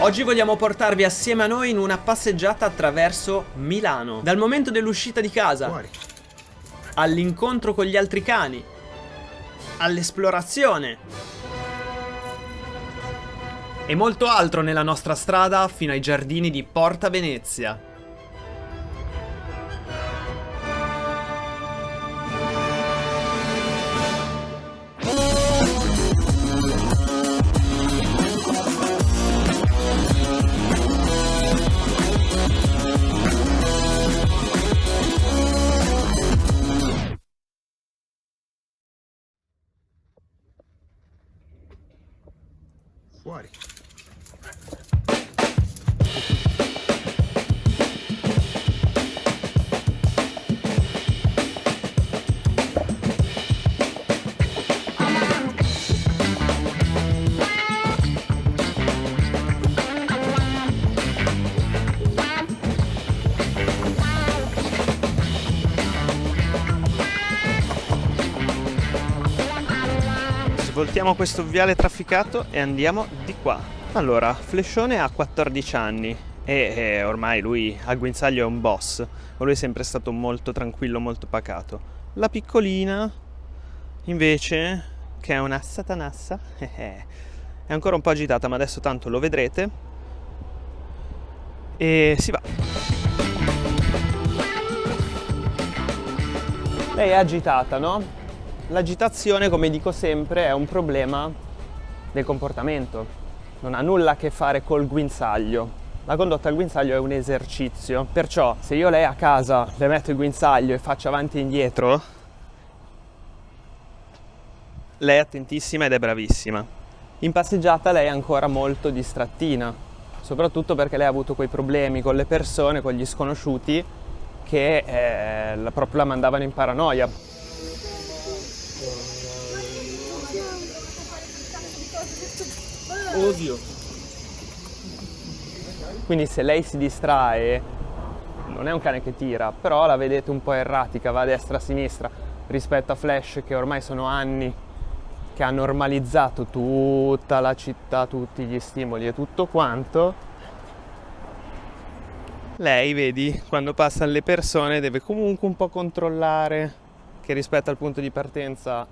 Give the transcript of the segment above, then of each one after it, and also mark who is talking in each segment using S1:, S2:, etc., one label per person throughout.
S1: Oggi vogliamo portarvi assieme a noi in una passeggiata attraverso Milano. Dal momento dell'uscita di casa, all'incontro con gli altri cani, all'esplorazione e molto altro nella nostra strada fino ai giardini di Porta Venezia.
S2: Fuori.
S1: Svoltiamo questo viale trafficato e andiamo di qua. Allora, Flescione ha 14 anni e ormai lui al guinzaglio è un boss, ma lui è sempre stato molto tranquillo, molto pacato. La piccolina, invece, che è una satanassa, è ancora un po' agitata, ma adesso tanto lo vedrete. E si va. Lei è agitata, no? L'agitazione, come dico sempre, è un problema del comportamento. Non ha nulla a che fare col guinzaglio. La condotta al guinzaglio è un esercizio. Perciò, se io lei a casa le metto il guinzaglio e faccio avanti e indietro, lei è attentissima ed è bravissima. In passeggiata lei è ancora molto distrattina, soprattutto perché lei ha avuto quei problemi con le persone, con gli sconosciuti, che proprio la mandavano in paranoia. Oddio. Quindi se lei si distrae, non è un cane che tira, però la vedete un po' erratica, va a destra a sinistra, rispetto a Flash che ormai sono anni che ha normalizzato tutta la città, tutti gli stimoli e tutto quanto. Lei, vedi, quando passano le persone deve comunque un po' controllare, che rispetto al punto di partenza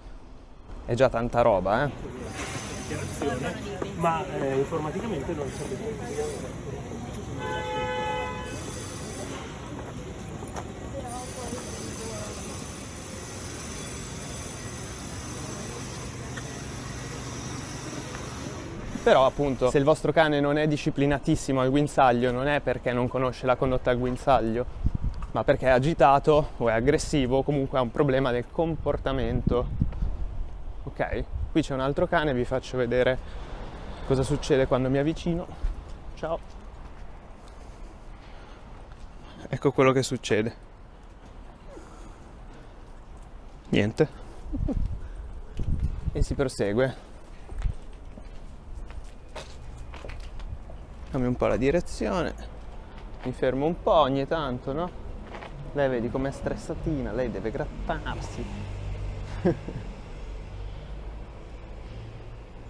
S1: è già tanta roba,
S3: ma informaticamente non sapete.
S1: Però appunto, se il vostro cane non è disciplinatissimo al guinzaglio, non è perché non conosce la condotta al guinzaglio, ma perché è agitato o è aggressivo o comunque ha un problema del comportamento. Ok? Qui c'è un altro cane, vi faccio vedere cosa succede quando mi avvicino. Ciao. Ecco quello che succede. Niente. E si prosegue. Cambio un po' la direzione. Mi fermo un po' ogni tanto, no? Lei vedi com'è stressatina, lei deve grattarsi.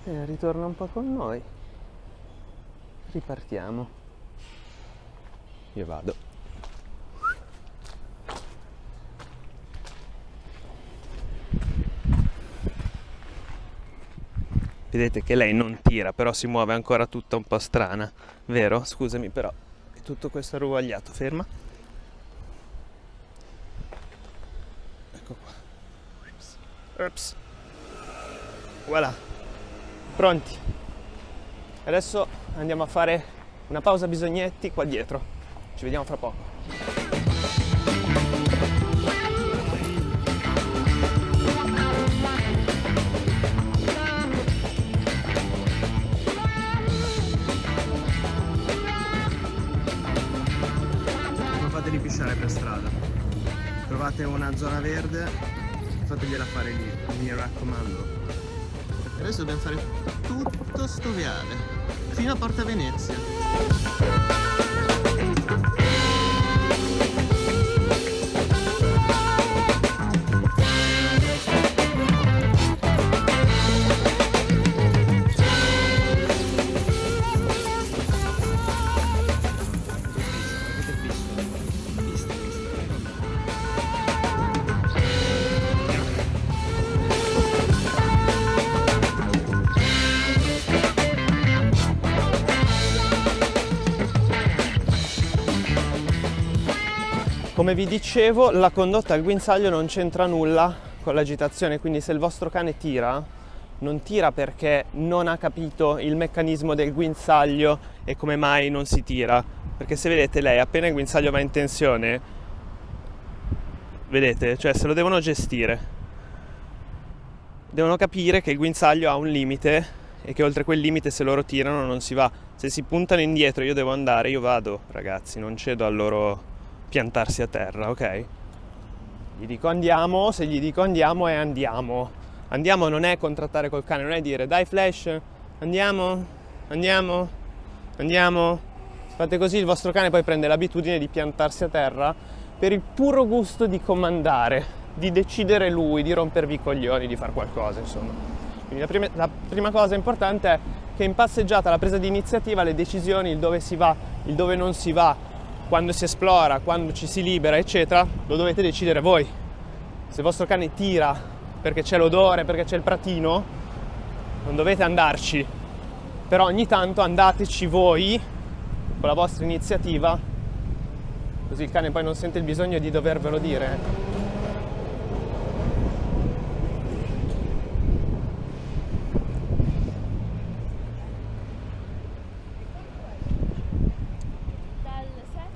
S1: E ritorna un po' con noi. Ripartiamo. Io vado. Vedete che lei non tira, però si muove ancora tutta un po' strana, vero? Scusami, però è tutto questo arruogliato. Ferma. Ecco qua. Ups. Voilà. Pronti? Adesso andiamo a fare una pausa bisognetti qua dietro. Ci vediamo fra poco. Non fateli pisciare per strada. Trovate una zona verde, fategliela fare lì, mi raccomando. Adesso dobbiamo fare tutto sto viale fino a Porta Venezia. Come vi dicevo, la condotta al guinzaglio non c'entra nulla con l'agitazione, quindi se il vostro cane tira, non tira perché non ha capito il meccanismo del guinzaglio e come mai non si tira. Perché se vedete lei, appena il guinzaglio va in tensione, vedete, cioè se lo devono gestire. Devono capire che il guinzaglio ha un limite e che oltre quel limite se loro tirano non si va. Se si puntano indietro io devo andare, io vado, ragazzi, non cedo a loro piantarsi a terra, ok? Gli dico andiamo, se gli dico andiamo è andiamo. Andiamo non è contrattare col cane, non è dire dai Flash, andiamo, andiamo, andiamo. Fate così, il vostro cane poi prende l'abitudine di piantarsi a terra per il puro gusto di comandare, di decidere lui, di rompervi i coglioni, di fare qualcosa, insomma. Quindi la prima cosa importante è che in passeggiata la presa di iniziativa, le decisioni, il dove si va, il dove non si va, quando si esplora, quando ci si libera, eccetera, lo dovete decidere voi. Se il vostro cane tira perché c'è l'odore, perché c'è il pratino, non dovete andarci. Però ogni tanto andateci voi con la vostra iniziativa, così il cane poi non sente il bisogno di dovervelo dire.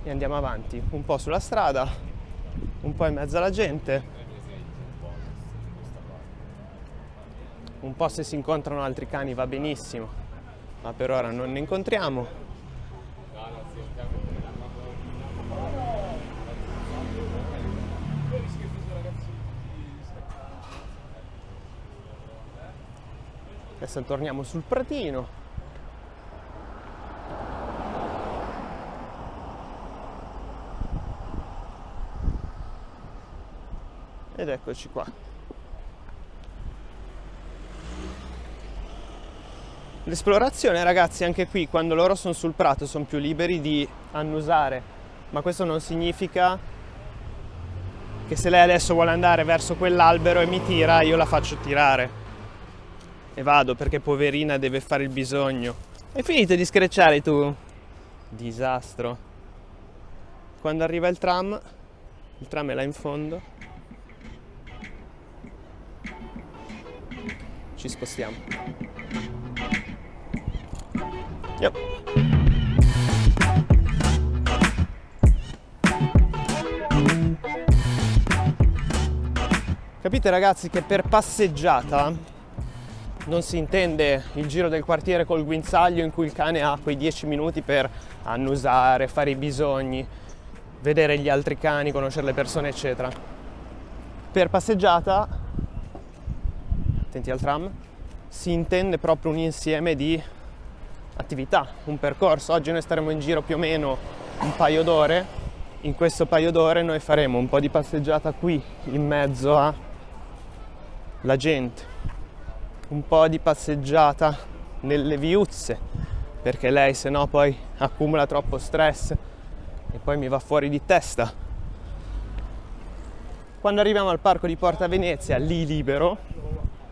S1: E andiamo avanti, un po' sulla strada, un po' in mezzo alla gente, un po' se si incontrano altri cani va benissimo, ma per ora non ne incontriamo. Adesso torniamo sul pratino. Ed eccoci qua. L'esplorazione, ragazzi, anche qui quando loro sono sul prato sono più liberi di annusare, ma questo non significa che se lei adesso vuole andare verso quell'albero e mi tira, io la faccio tirare e vado, perché poverina deve fare il bisogno. Hai finito di screcciare tu? Disastro. Quando arriva il tram è là in fondo. Ci spostiamo. Yep. Capite, ragazzi, che per passeggiata non si intende il giro del quartiere col guinzaglio in cui il cane ha quei 10 minuti per annusare, fare i bisogni, vedere gli altri cani, conoscere le persone, eccetera. Per passeggiata, attenti al tram, si intende proprio un insieme di attività, un percorso. Oggi noi staremo in giro più o meno un paio d'ore. In questo paio d'ore noi faremo un po' di passeggiata qui in mezzo alla gente, un po' di passeggiata nelle viuzze, perché lei se no poi accumula troppo stress e poi mi va fuori di testa. Quando arriviamo al parco di Porta Venezia, lì libero,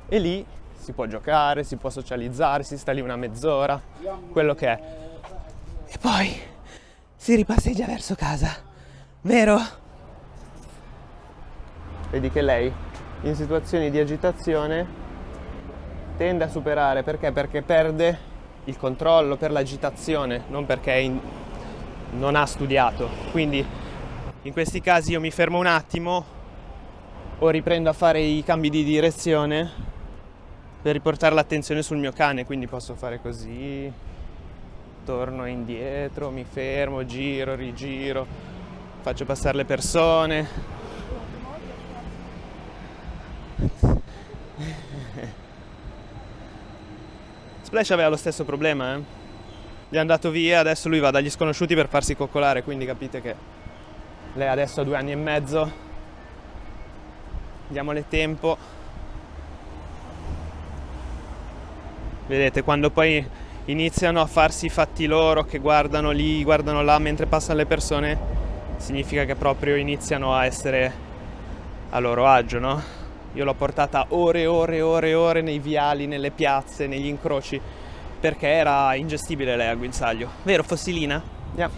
S1: e lì si può giocare, si può socializzare, si sta lì una mezz'ora, quello che è. E poi si ripasseggia verso casa, vero? Vedi che lei in situazioni di agitazione tende a superare, perché? Perché perde il controllo per l'agitazione, non perché non ha studiato. Quindi in questi casi io mi fermo un attimo o riprendo a fare i cambi di direzione per riportare l'attenzione sul mio cane, quindi posso fare così, torno indietro, mi fermo, giro, rigiro, faccio passare le persone. Splash aveva lo stesso problema, gli è andato via, adesso lui va dagli sconosciuti per farsi coccolare, quindi capite che lei adesso ha 2 anni e mezzo, diamole tempo. Vedete, quando poi iniziano a farsi i fatti loro, che guardano lì, guardano là mentre passano le persone, significa che proprio iniziano a essere a loro agio, no? Io l'ho portata ore e ore e ore e ore nei viali, nelle piazze, negli incroci, perché era ingestibile lei al guinzaglio. Vero, Fossilina? Andiamo.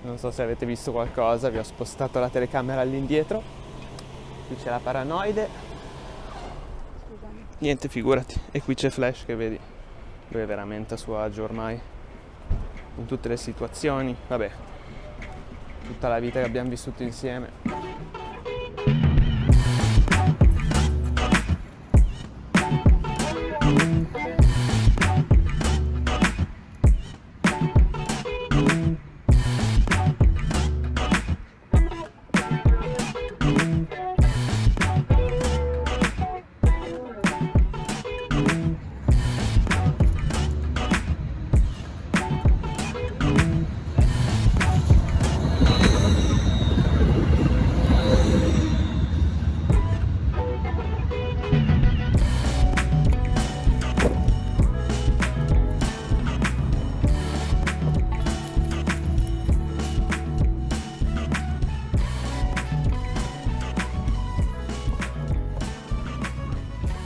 S1: Non so se avete visto qualcosa, vi ho spostato la telecamera all'indietro. Qui c'è la paranoide. Niente, figurati. E qui c'è Flash che vedi. Lui è veramente a suo agio ormai. In tutte le situazioni. Vabbè. Tutta la vita che abbiamo vissuto insieme.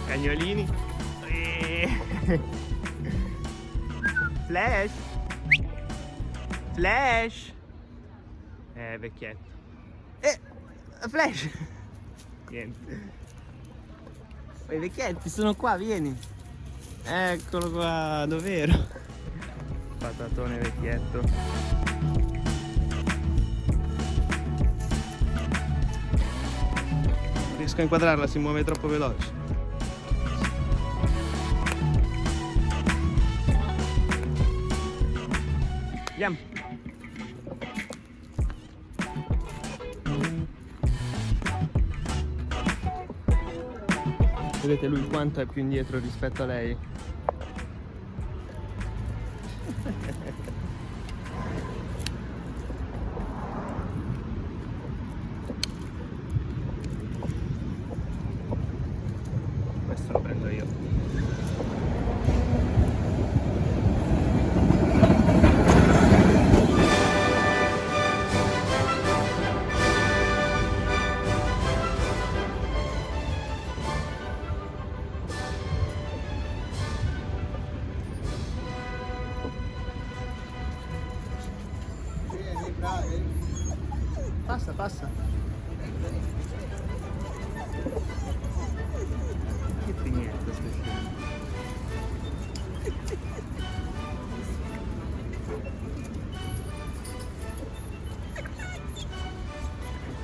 S1: Cagnolini. Flash. Flash. Vecchietto. Flash. Niente. I vecchietti sono qua, vieni. Eccolo qua, dov'ero? Patatone vecchietto. Non riesco a inquadrarla, si muove troppo veloce. Andiamo. Vedete lui quanto è più indietro rispetto a lei? Questo lo prendo io. Passa, passa. Che pignetta sta scena.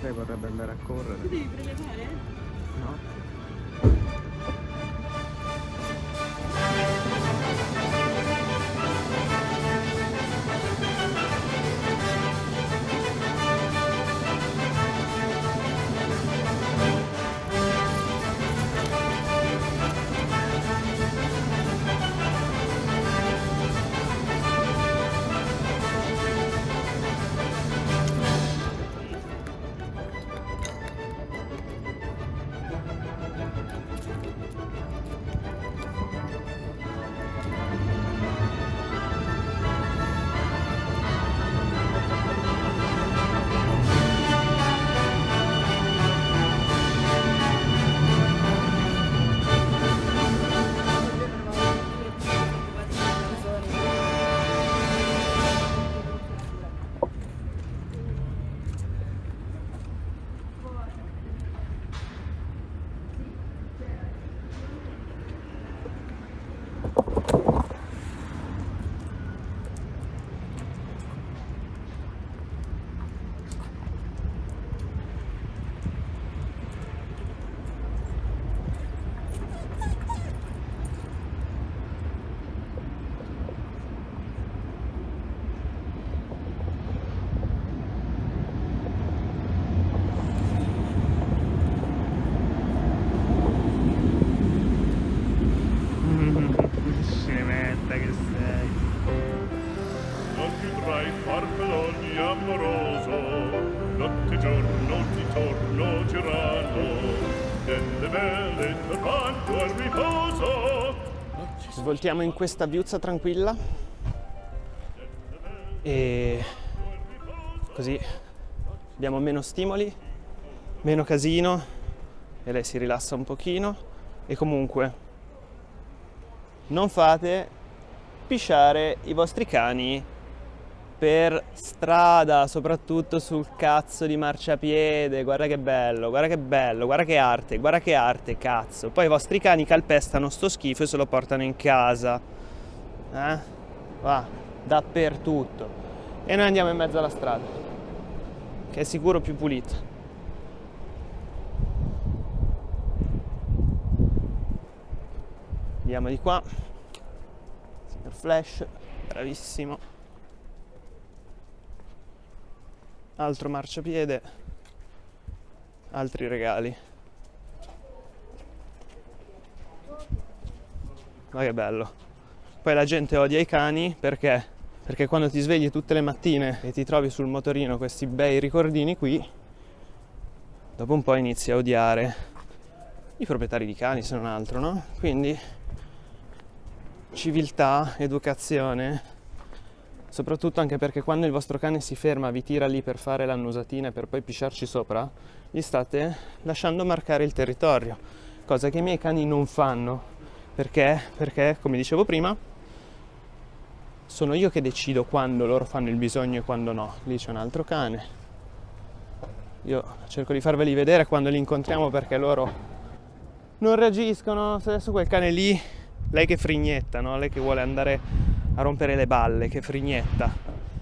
S1: Lei vorrebbe andare a correre.
S4: Tu devi prelevare?
S1: No? Scenemetta che sei.
S5: Non potrai far meloni amoroso, notte e giorno ti torno girando, nelle belle turbando al riposo.
S1: Svoltiamo in questa viuzza tranquilla e così abbiamo meno stimoli, meno casino e lei si rilassa un pochino. E comunque non fate pisciare i vostri cani per strada, soprattutto sul cazzo di marciapiede. Guarda che bello, guarda che bello, guarda che arte, cazzo. Poi i vostri cani calpestano sto schifo e se lo portano in casa. Va, dappertutto. E noi andiamo in mezzo alla strada, che è sicuro più pulita. Andiamo di qua. Signor Flash, bravissimo. Altro marciapiede, altri regali. Ma che bello. Poi la gente odia i cani perché quando ti svegli tutte le mattine e ti trovi sul motorino questi bei ricordini qui, dopo un po' inizi a odiare i proprietari di cani, se non altro, no? Quindi civiltà, educazione, soprattutto anche perché quando il vostro cane si ferma, vi tira lì per fare l'annusatina e per poi pisciarci sopra, gli state lasciando marcare il territorio, cosa che i miei cani non fanno. Perché, come dicevo prima, sono io che decido quando loro fanno il bisogno e quando no. Lì c'è un altro cane. Io cerco di farveli vedere quando li incontriamo perché loro non reagiscono. Adesso quel cane lì, lei che frignetta, no? Lei che vuole andare a rompere le balle, che frignetta.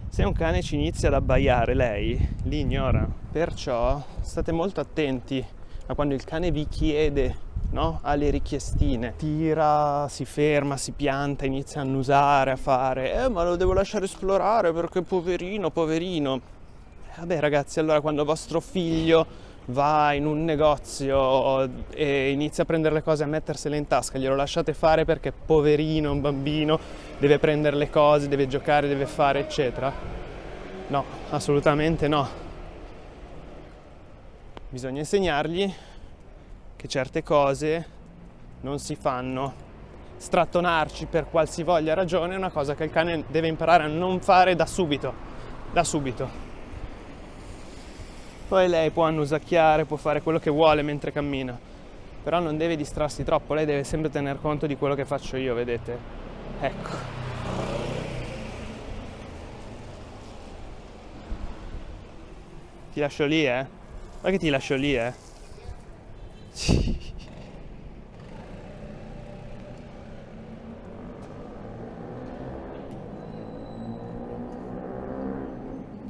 S1: Se un cane ci inizia ad abbaiare, lei li ignora. Perciò state molto attenti a quando il cane vi chiede, no? Ha le richiestine, tira, si ferma, si pianta, inizia a annusare, a fare ma lo devo lasciare esplorare perché poverino. Vabbè ragazzi, allora quando vostro figlio va in un negozio e inizia a prendere le cose e a mettersele in tasca, glielo lasciate fare perché poverino, un bambino, deve prendere le cose, deve giocare, deve fare eccetera? No, assolutamente no. Bisogna insegnargli che certe cose non si fanno. Strattonarci per qualsivoglia ragione è una cosa che il cane deve imparare a non fare da subito. Poi lei può annusacchiare, può fare quello che vuole mentre cammina, però non deve distrarsi troppo, lei deve sempre tener conto di quello che faccio io, vedete? Ecco. Ti lascio lì, Guarda che ti lascio lì, I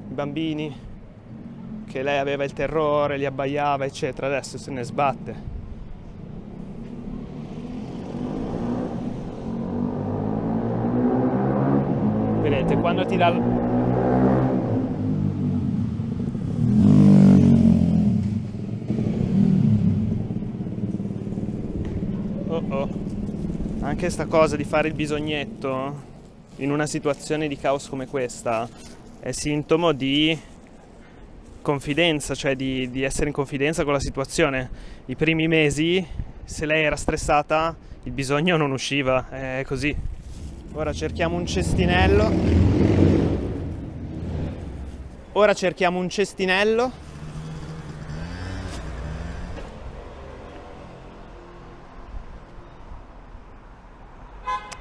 S1: bambini che lei aveva il terrore, li abbaiava eccetera, adesso se ne sbatte. Vedete, quando ti dà anche sta cosa di fare il bisognetto in una situazione di caos come questa è sintomo di confidenza, cioè di essere in confidenza con la situazione. I primi mesi, se lei era stressata, il bisogno non usciva, è così. Ora cerchiamo un cestinello.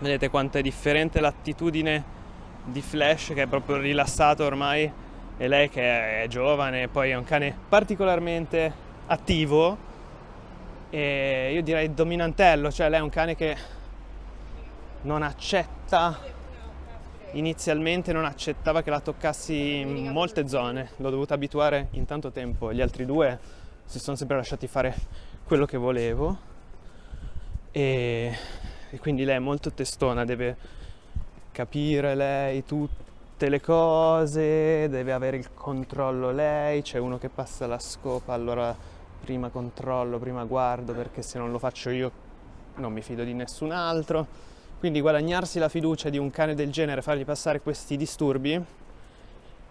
S1: Vedete quanto è differente l'attitudine di Flash, che è proprio rilassato ormai, e lei che è giovane, poi è un cane particolarmente attivo e io direi dominantello, cioè lei è un cane che non accetta, inizialmente non accettava che la toccassi in molte zone, l'ho dovuta abituare in tanto tempo, gli altri due si sono sempre lasciati fare quello che volevo e quindi lei è molto testona, deve capire lei tutte le cose, deve avere il controllo lei, c'è uno che passa la scopa, allora prima controllo, prima guardo, perché se non lo faccio io non mi fido di nessun altro. Quindi guadagnarsi la fiducia di un cane del genere, fargli passare questi disturbi,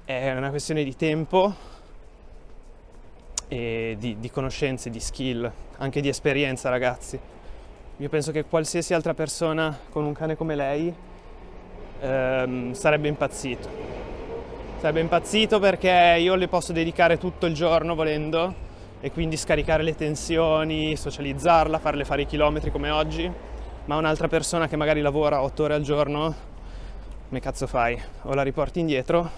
S1: è una questione di tempo e di conoscenze, di skill, anche di esperienza, ragazzi. Io penso che qualsiasi altra persona con un cane come lei sarebbe impazzito perché io le posso dedicare tutto il giorno volendo e quindi scaricare le tensioni, socializzarla, farle fare i chilometri come oggi, ma un'altra persona che magari lavora 8 ore al giorno come cazzo fai? O la riporti indietro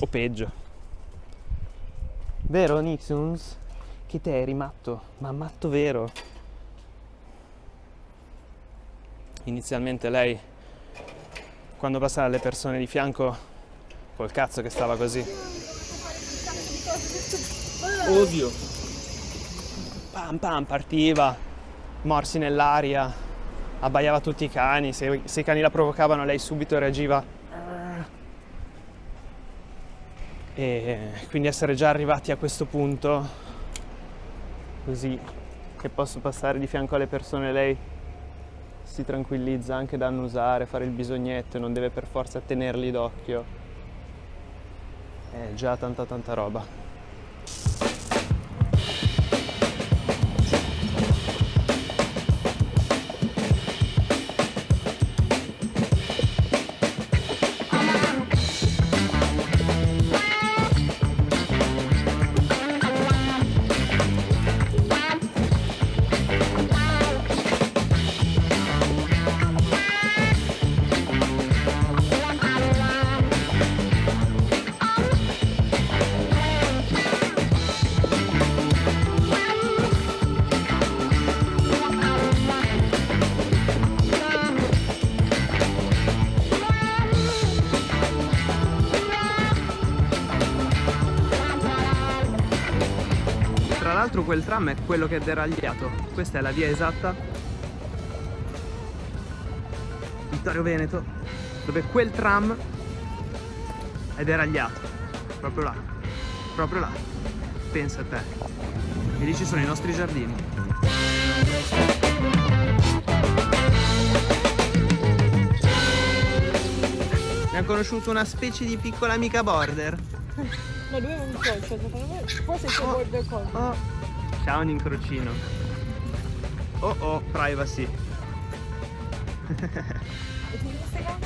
S1: o peggio. Vero Nixons? Che te eri matto, ma matto vero. Inizialmente lei, quando passava le persone di fianco, col cazzo che stava così.
S3: Oddio.
S1: Pam pam, partiva, morsi nell'aria, abbaiava tutti i cani, se i cani la provocavano lei subito reagiva. E quindi essere già arrivati a questo punto, così che posso passare di fianco alle persone, lei si tranquillizza anche da annusare, fare il bisognetto e non deve per forza tenerli d'occhio. È già tanta roba. Tra l'altro quel tram è quello che è deragliato. Questa è la via esatta, Vittorio Veneto, dove quel tram è deragliato. Proprio là. Proprio là. Pensa a te. E lì ci sono i nostri giardini. Abbiamo conosciuto una specie di piccola amica border.
S4: Ma lui è un incrocio, secondo me. Forse c'è border collie.
S1: Oh, ciao un incrocino. Oh oh, privacy.
S4: E ti Instagram?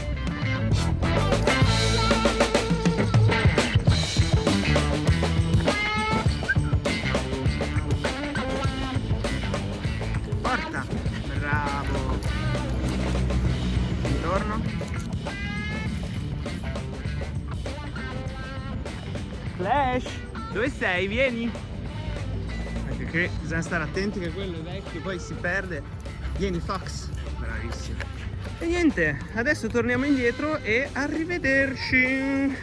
S1: Porta. Bravo. Buongiorno. Flash, dove sei? Vieni. Anche che bisogna stare attenti che quello è vecchio, poi si perde. Vieni Fox. Bravissimo. E niente, adesso torniamo indietro e arrivederci.